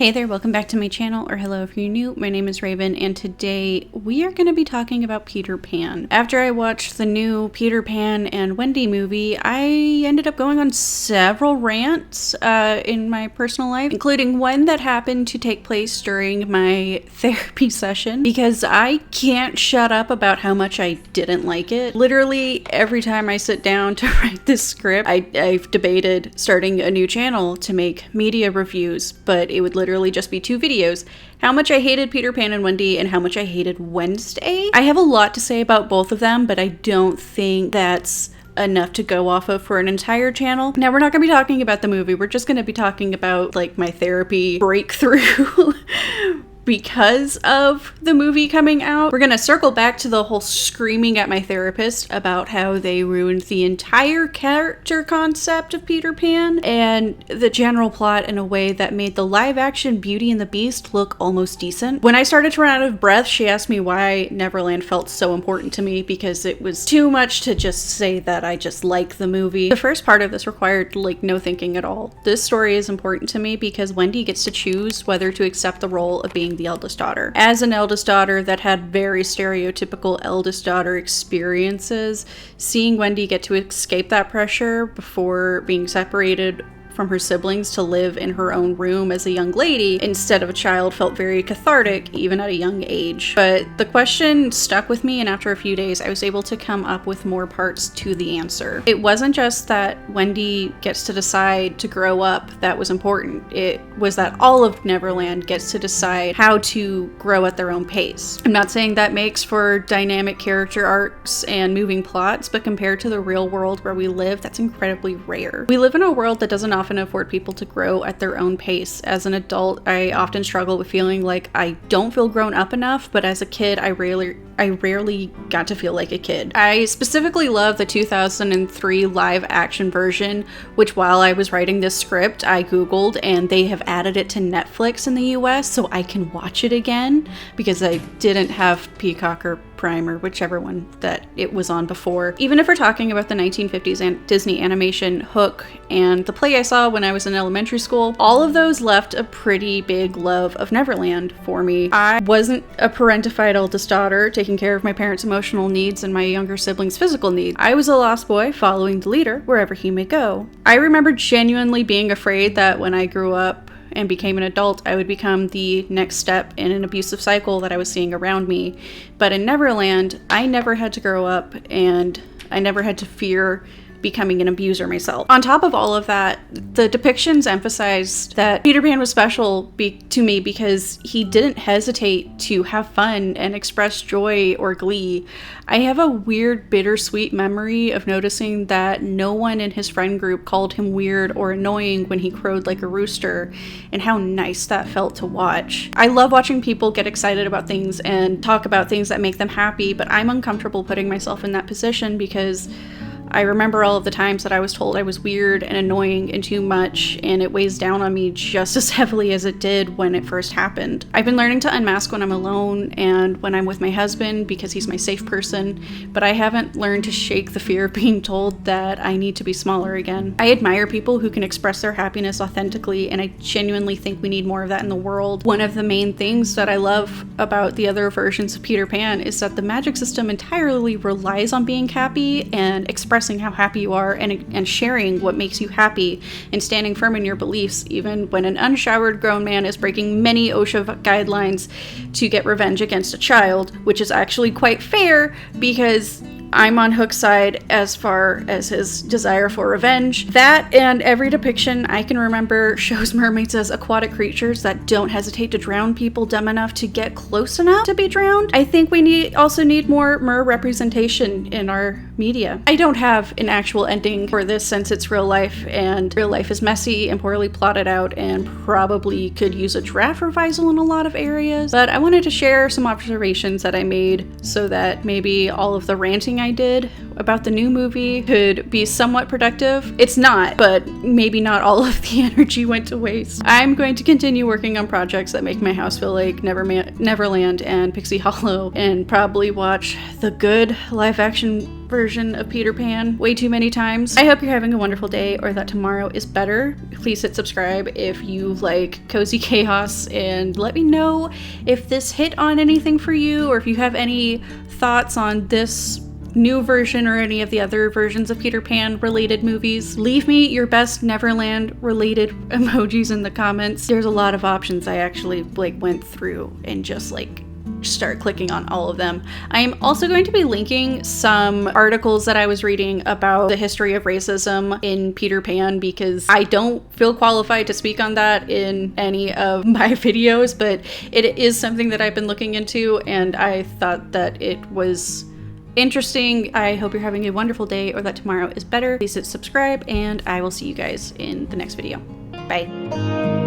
Hey there, welcome back to my channel, or hello if you're new. My name is Raven, and today we are going to be talking about Peter Pan. After I watched the new Peter Pan and Wendy movie, I ended up going on several rants in my personal life, including one that happened to take place during my therapy session, because I can't shut up about how much I didn't like it. Literally, every time I sit down to write this script, I've debated starting a new channel to make media reviews, but it would literally just be 2 videos. How much I hated Peter Pan and Wendy and how much I hated Wednesday. I have a lot to say about both of them, but I don't think that's enough to go off of for an entire channel. Now, we're not going to be talking about the movie. We're just going to be talking about like my therapy breakthrough because of the movie coming out. We're gonna circle back to the whole screaming at my therapist about how they ruined the entire character concept of Peter Pan and the general plot in a way that made the live action Beauty and the Beast look almost decent. When I started to run out of breath, she asked me why Neverland felt so important to me, because it was too much to just say that I just like the movie. The first part of this required like no thinking at all. This story is important to me because Wendy gets to choose whether to accept the role of being the eldest daughter. As an eldest daughter that had very stereotypical eldest daughter experiences, seeing Wendy get to escape that pressure before being separated from her siblings to live in her own room as a young lady instead of a child felt very cathartic, even at a young age. But the question stuck with me, and after a few days I was able to come up with more parts to the answer. It wasn't just that Wendy gets to decide to grow up that was important. It was that all of Neverland gets to decide how to grow at their own pace. I'm not saying that makes for dynamic character arcs and moving plots, but compared to the real world where we live, that's incredibly rare. We live in a world that doesn't often afford people to grow at their own pace. As an adult, I often struggle with feeling like I don't feel grown up enough, but as a kid, I rarely got to feel like a kid. I specifically love the 2003 live action version, which while I was writing this script, I Googled, and they have added it to Netflix in the US so I can watch it again, because I didn't have Peacock or Prime or whichever one that it was on before. Even if we're talking about the 1950s and Disney animation Hook and the play I saw when I was in elementary school, all of those left a pretty big love of Neverland for me. I wasn't a parentified eldest daughter taking care of my parents' emotional needs and my younger siblings' physical needs. I was a lost boy following the leader wherever he may go. I remember genuinely being afraid that when I grew up and became an adult, I would become the next step in an abusive cycle that I was seeing around me. But in Neverland, I never had to grow up, and I never had to fear becoming an abuser myself. On top of all of that, the depictions emphasized that Peter Pan was special to me because he didn't hesitate to have fun and express joy or glee. I have a weird, bittersweet memory of noticing that no one in his friend group called him weird or annoying when he crowed like a rooster, and how nice that felt to watch. I love watching people get excited about things and talk about things that make them happy, but I'm uncomfortable putting myself in that position because I remember all of the times that I was told I was weird and annoying and too much, and it weighs down on me just as heavily as it did when it first happened. I've been learning to unmask when I'm alone and when I'm with my husband because he's my safe person, but I haven't learned to shake the fear of being told that I need to be smaller again. I admire people who can express their happiness authentically, and I genuinely think we need more of that in the world. One of the main things that I love about the other versions of Peter Pan is that the magic system entirely relies on being happy and expressing how happy you are and sharing what makes you happy and standing firm in your beliefs, even when an unshowered grown man is breaking many OSHA guidelines to get revenge against a child, which is actually quite fair because I'm on Hook's side as far as his desire for revenge. That and every depiction I can remember shows mermaids as aquatic creatures that don't hesitate to drown people dumb enough to get close enough to be drowned. I think we also need more mer representation in our media. I don't have an actual ending for this since it's real life, and real life is messy and poorly plotted out and probably could use a draft revisal in a lot of areas, but I wanted to share some observations that I made so that maybe all of the ranting thinking I did about the new movie could be somewhat productive. It's not, but maybe not all of the energy went to waste. I'm going to continue working on projects that make my house feel like Neverland and Pixie Hollow, and probably watch the good live-action version of Peter Pan way too many times. I hope you're having a wonderful day, or that tomorrow is better. Please hit subscribe if you like cozy chaos, and let me know if this hit on anything for you, or if you have any thoughts on this new version or any of the other versions of Peter Pan related movies. Leave me your best Neverland related emojis in the comments. There's a lot of options. I actually went through and just start clicking on all of them. I am also going to be linking some articles that I was reading about the history of racism in Peter Pan, because I don't feel qualified to speak on that in any of my videos, but it is something that I've been looking into, and I thought that it was interesting. I hope you're having a wonderful day, or that tomorrow is better. Please hit subscribe, and I will see you guys in the next video. Bye.